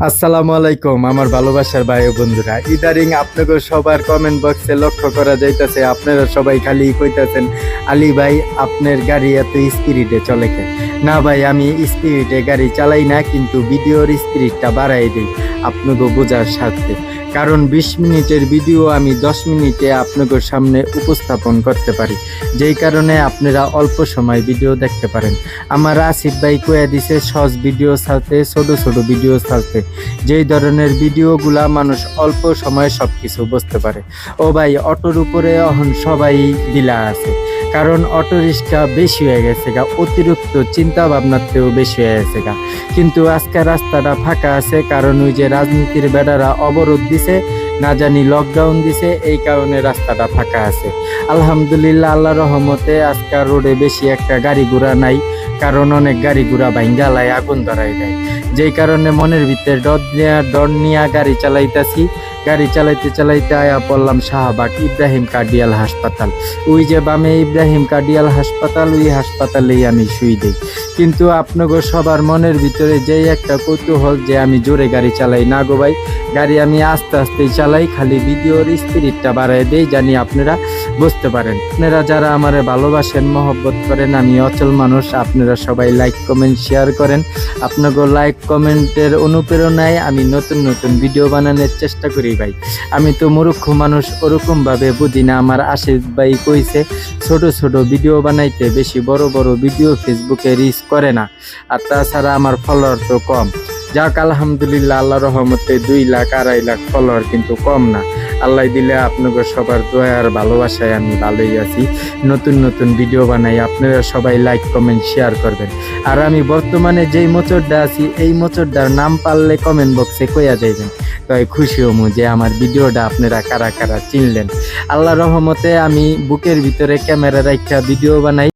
আসসালামু আলাইকুম আমার ভালোবাসার ভাই ও বন্ধুরা। ইদারিং আপনাদের সবার কমেন্ট বক্সে লক্ষ্য করা যাইতেছে, আপনারা সবাই খালি কইতাছেন আলী ভাই আপনার গাড়ি এত স্পিরিটে চলে কেন? না ভাই, আমি স্পিরিটে গাড়ি চালাই না, কিন্তু ভিডিওর স্পিরিটটা বাড়াই দিই আপনাকে বোঝার স্বার্থে। কারণ 20 মিনিটের ভিডিও আমি 10 মিনিটে আপনাদের সামনে উপস্থাপন করতে পারি, যেই কারণে আপনারা অল্প সময় ভিডিও দেখতে পারেন। আমার আসিফ ভাই কয়ে দিছে সহজ ভিডিও ছাড়তে, ছোট ছোট ভিডিও ছাড়তে, যেই ধরনের ভিডিওগুলা মানুষ অল্প সময়ে সব কিছু বুঝতে পারে। ও ভাই, অটোর উপরে এখন সবাই দিলা আছে, কারণ অটো রিক্সা বেশি হয়ে গেছে গা, অতিরিক্ত চিন্তা ভাবনাতেও বেশি হয়ে গেছে গা। কিন্তু আজকে রাস্তাটা ফাঁকা আছে, কারণ ওই যে রাজনীতির বেড়ারা অবরোধ দিছে, না জানি লকডাউন দিছে, এই কারণে রাস্তাটা ফাঁকা আছে। আলহামদুলিল্লাহ, আল্লাহ রহমতে আজকে রোডে বেশি একটা গাড়ি ঘোড়া নাই, কারণ অনেক গাড়ি ঘোড়া ভাঙ্গালায় আগুন ধরাই দেয়, যেই কারণে মনের ভিতরে ডর নিয়ে গাড়ি চালাইতাছি। গাড়ি চালাইতে চালাইতে আয়া পড়লাম শাহবাগ ইব্রাহিম কার্ডিয়াল হাসপাতাল। ওই যে বামে ইব্রাহিম কার্ডিয়াল হাসপাতাল, ওই হাসপাতালেই আমি শুই দিই। কিন্তু আপনাদের সবার মনের ভিতরে যেই একটা কৌতূহল যে আমি জোরে গাড়ি চালাই, না গো ভাই, গাড়ি আমি আস্তে আস্তেই চালাই, খালি ভিডিওর স্পিরিটটা বাড়াই দেই, জানি আপনারা বুঝতে পারেন। আপনারা যারা আমারে ভালোবাসেন, মহব্বত করেন, আমি অচল মানুষ, আপনারা সবাই লাইক কমেন্ট শেয়ার করেন। আপনাদের লাইক কমেন্টের অনুপ্রেরণায় আমি নতুন নতুন ভিডিও বানানোর চেষ্টা করি ভাই। আমি তো মূর্খ মানুষ, ওরকম ভাবে বুঝি না। আমার আশিস ভাই কইছে ছোট ছোট ভিডিও বানাইতে, বেশি বড় বড় ভিডিও ফেসবুকে রিচ করে না, আর তাছাড়া আমার ফলোয়ার তো কম। যাক আলহামদুলিল্লাহ, আল্লাহ রহমতে 2 লাখ 2.5 লাখ ফলোয়ার কিন্তু কম না। আল্লাহ দিলে আপনাদের সবার দোয়া আর ভালোবাসায় আমি ভালোই আছি। নতুন নতুন ভিডিও বানাই, আপনারা সবাই লাইক কমেন্ট শেয়ার করবেন। আর আমি বর্তমানে যেই মোচরটা আছি, এই মোচরটার নাম পারলে কমেন্ট বক্সে কইয়া যাইবেন, তাই খুশি হমু যে আমার ভিডিওটা আপনারা কারা কারা চিনলেন। আল্লাহ রহমতে আমি বুকের ভিতরে ক্যামেরা রাখা ভিডিও বানাই।